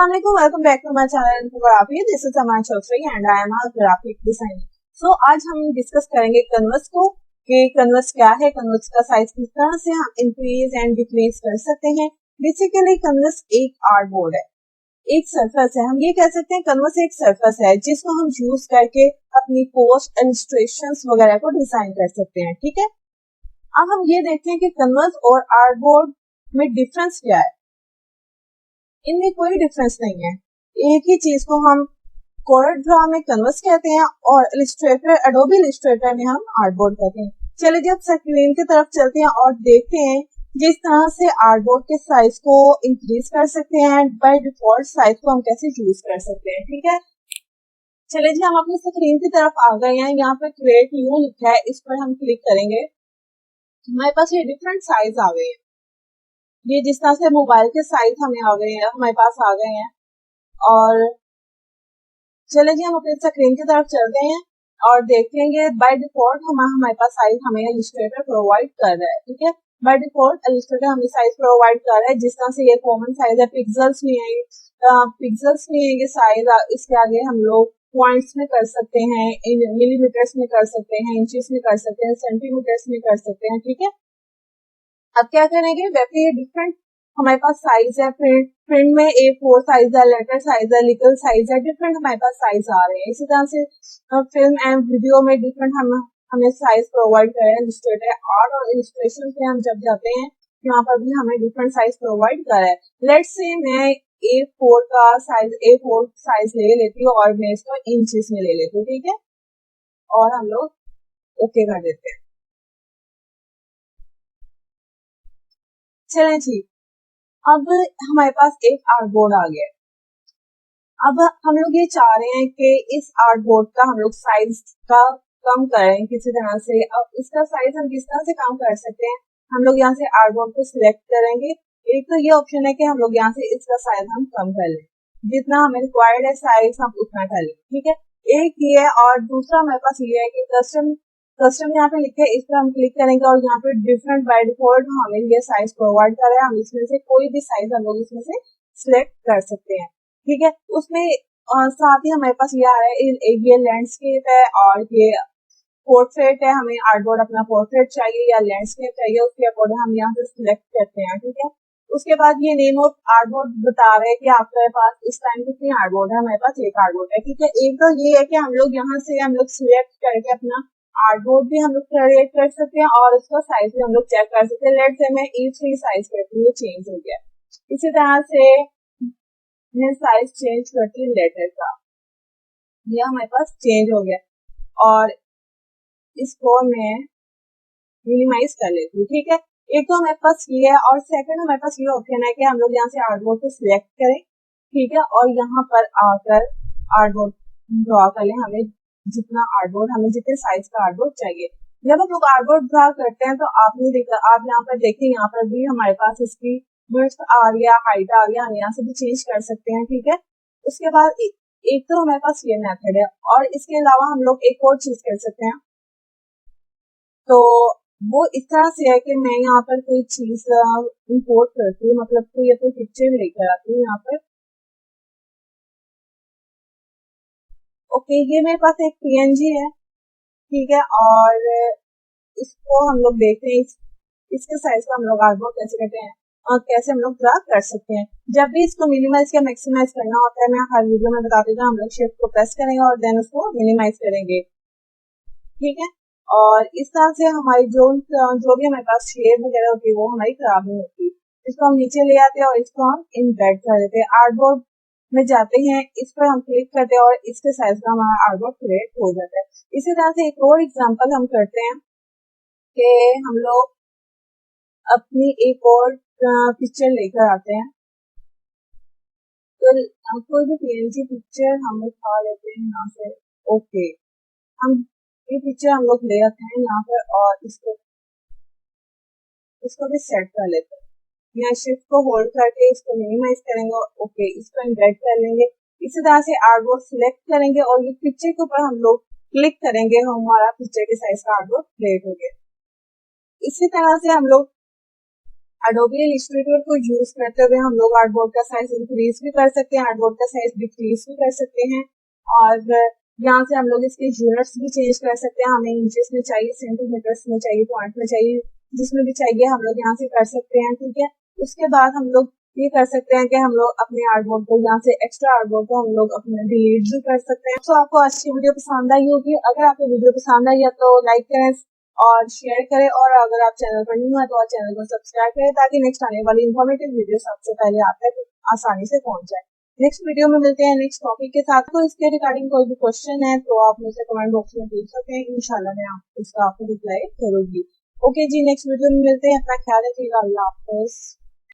Assalamualaikum, welcome back to my channel Graphy. This is Amara choudhary and I am a graphic designer. So आज हम discuss करेंगे converse को कि converse क्या है, कन्वर्स का साइज किस तरह से हम इंक्रीज एंड डिक्रीज कर सकते हैं। बेसिकली कन्वर्स एक आर्ट बोर्ड है, एक सरफेस है। हम ये कह सकते हैं कन्वर्स एक सरफेस है जिसको हम यूज करके अपनी पोस्ट इलस्ट्रेशंस वगैरह को डिजाइन कर सकते हैं। ठीक है, अब हम ये देखते हैं कि कन्वर्स और आर्ट बोर्ड में डिफरेंस क्या है। इनमें कोई डिफरेंस नहीं है, एक ही चीज को हम कोरेट ड्रा में कन्वर्स कहते हैं और इलस्ट्रेटर एडोबी इलस्ट्रेटर में हम आर्टबोर्ड कहते हैं। चलिए जी अब स्क्रीन की तरफ चलते हैं और देखते हैं जिस तरह से आर्टबोर्ड के साइज को इंक्रीज कर सकते हैं, बाय डिफॉल्ट साइज को हम कैसे यूज कर सकते हैं। ठीक है, चलिए जी हम अपनी स्क्रीन की तरफ आ गए हैं। यहाँ पर क्रिएट न्यू लिखा है, इस पर हम क्लिक करेंगे। हमारे पास ये डिफरेंट साइज आ गए हैं, ये जिस तरह से मोबाइल के साइज हमें आ गए हैं, हमारे पास आ गए हैं। और चले जी हम अपने स्क्रीन की तरफ चलते हैं और देखेंगे बाय डिफॉल्ट हमारे पास साइज हमें इलस्ट्रेटर प्रोवाइड कर रहा है। ठीक है, बाय डिफॉल्ट इलस्ट्रेटर हमें साइज प्रोवाइड कर रहा है जिस तरह से ये कॉमन साइज है। पिक्सेल्स में ये साइज। इसके आगे हम लोग पॉइंट्स में कर सकते हैं, मिलीमीटर्स में कर सकते हैं, इंचेस में कर सकते हैं, सेंटीमीटर्स में कर सकते हैं। ठीक है, अब क्या करेंगे, वैसे ये डिफरेंट हमारे पास साइज है। प्रिंट में A4 साइज है, लेटर साइज है, लिटिल साइज है, डिफरेंट हमारे पास साइज आ रहे हैं। इसी तरह से फिल्म एंड वीडियो में डिफरेंट हमें साइज प्रोवाइड कर रहे हैं इलस्ट्रेटर। आर्ट और इलस्ट्रेशन पे हम जब जाते हैं यहाँ पर भी हमें डिफरेंट साइज प्रोवाइड कर रहा है। लेट्स से मैं A4 साइज ले लेती हूँ और मैं इसको इंचेस में ले लेती हूँ। ठीक है, और हम लोग ओके कर देते हैं। चलें जी, अब हमारे पास एक आर्टबोर्ड आ गया। अब हम लोग ये चाह रहे हैं कि इस आर्टबोर्ड का हम लोग साइज का कम करें किसी तरह से। अब इसका साइज हम किस तरह से कम कर सकते हैं, हम लोग यहाँ से आर्टबोर्ड को सिलेक्ट करेंगे। एक तो ये ऑप्शन है कि हम लोग यहाँ से इसका साइज हम कम कर लें, जितना हमें रिक्वायर्ड है साइज हम उतना कर लें। ठीक है, एक ये है। और दूसरा हमारे पास ये है कि कस्टम यहाँ पे लिखे, इस पर हम क्लिक करेंगे और यहाँ पे डिफरेंट बाय डिफॉल्ट हमें ये साइज प्रोवाइड कर रहे हैं। हम इसमें से कोई भी साइज हम लोग इसमें से सिलेक्ट कर सकते हैं। ठीक है, उसमें साथ ही हमारे पास ये आ रहा है, ये लैंडस्केप है और ये पोर्ट्रेट है। हमें आर्टबोर्ड अपना पोर्ट्रेट चाहिए या लैंडस्केप चाहिए, उसके अकॉर्डिंग हम यहाँ से सिलेक्ट करते हैं। ठीक है, उसके बाद ये नेम ऑफ आर्टबोर्ड बता रहे हैं कि आपके पास इस टाइम कितनी आर्टबोर्ड है। हमारे पास एक आर्टबोर्ड है। ठीक है, एक तो ये है कि हम लोग यहाँ से हम लोग सिलेक्ट करके अपना आर्टबोर्ड भी हम लोग क्रिएट कर सकते हैं और उसका साइज भी हम लोग चेक कर सकते हैं। लेट से मैं E3 साइज करती हूँ, चेंज हो गया। इसी तरह से मैं साइज चेंज करती हूँ लेटर का, यह हमारे पास चेंज हो गया और इसको मैं मिनिमाइज कर लेती हूँ। ठीक है, एक तो हमारे पास ये है और सेकंड हमारे पास ये ऑप्शन है कि हम लोग यहाँ से आर्टबोर्ड को सिलेक्ट करें। ठीक है, और यहाँ पर आकर आर्टबोर्ड ड्रॉ कर लें, हमें जितने साइज का आर्टबोर्ड चाहिए। जब हम लोग आर्टबोर्ड ड्रॉ करते हैं तो आप यहाँ पर देखिए, यहाँ पर भी हमारे पास इसकी विड्थ आ गया, हाइट आ गया, हम यहाँ से भी चेंज कर सकते हैं। ठीक है, उसके बाद एक तो हमारे पास ये मेथड है और इसके अलावा हम लोग एक और चीज कर सकते हैं। तो वो इस तरह से है कि मैं यहाँ पर कोई चीज इंपोर्ट करती हूँ, मतलब कोई अपनी पिक्चर लेकर आती हूँ यहाँ पर। ओके, ये मेरे पास एक PNG है। ठीक है, और इसको हम लोग देखते हैं इसके साइज का हम लोग आर्टबोर्ड कैसे करते हैं और कैसे हम लोग ड्रा कर सकते हैं। जब भी इसको मिनिमाइज या मैक्सिमाइज करना होता है, मैं हर वीडियो में बताती हूँ, हम लोग शिफ्ट को प्रेस करेंगे और देन उसको मिनिमाइज करेंगे। ठीक है, और इस तरह से हमारी जो भी हमारे पास शेप वगैरह होती है वो हमारी खराब नहीं होती। इसको हम नीचे ले आते हैं और इसको हम इम्बेड कर देते हैं। आर्टबोर्ड में जाते हैं, इस पर हम क्लिक करते हैं और इसके साइज का हमारा आर्टबोर्ड क्रिएट हो जाता है। इसी तरह से एक और एग्जांपल हम करते हैं कि हम लोग अपनी एक और पिक्चर लेकर आते हैं। तो कोई भी PNG पिक्चर हम उठा लेते हैं यहाँ से। ओके, हम ये पिक्चर हम लोग ले आते हैं यहाँ पर और इसको भी सेट कर लेते हैं। यहाँ शिफ्ट को होल्ड करके इसको मिनिमाइज करेंगे और ओके, इसको इम्बेड कर लेंगे। इसी तरह से आर्टबोर्ड सिलेक्ट करेंगे और ये पिक्चर के ऊपर हम लोग क्लिक करेंगे, हमारा पिक्चर के साइज का आर्टबोर्ड क्रिएट हो गया। इसी तरह से हम लोग Adobe illustrator को यूज करते हुए हम लोग आर्टबोर्ड का साइज इंक्रीज भी कर सकते हैं, आर्टबोर्ड का साइज डिक्रीज भी कर सकते हैं, और यहाँ से हम लोग इसके यूनिट्स भी चेंज कर सकते हैं। हमें इंचेस में चाहिए, सेंटीमीटर्स में चाहिए, पॉइंट में चाहिए, जिसमें भी चाहिए हम लोग यहाँ से कर सकते हैं। ठीक है, उसके बाद हम लोग ये कर सकते हैं कि हम लोग अपने आर्टबोर्ड को यहाँ से एक्स्ट्रा आर्टबोर्ड को हम लोग अपने डिलीट भी कर सकते हैं। तो आपको आज की वीडियो पसंद आई होगी। अगर आपको वीडियो पसंद आई है तो लाइक करें और शेयर करें, और अगर आप चैनल पर न्यू है तो चैनल को सब्सक्राइब करें ताकि नेक्स्ट आने वाली इन्फॉर्मेटिव वीडियो सबसे पहले आप तक आसानी से पहुंच जाए। नेक्स्ट वीडियो में मिलते हैं नेक्स्ट टॉपिक के साथ। तो इसके रिगार्डिंग कोई भी क्वेश्चन है तो आप मुझसे कमेंट बॉक्स में पूछ सकते हैं, इंशाल्लाह मैं इसका आपको रिप्लाई करूंगी। ओके जी, नेक्स्ट वीडियो में मिलते हैं। अपना ख्याल रखिएगा। अल्लाह हाफिज।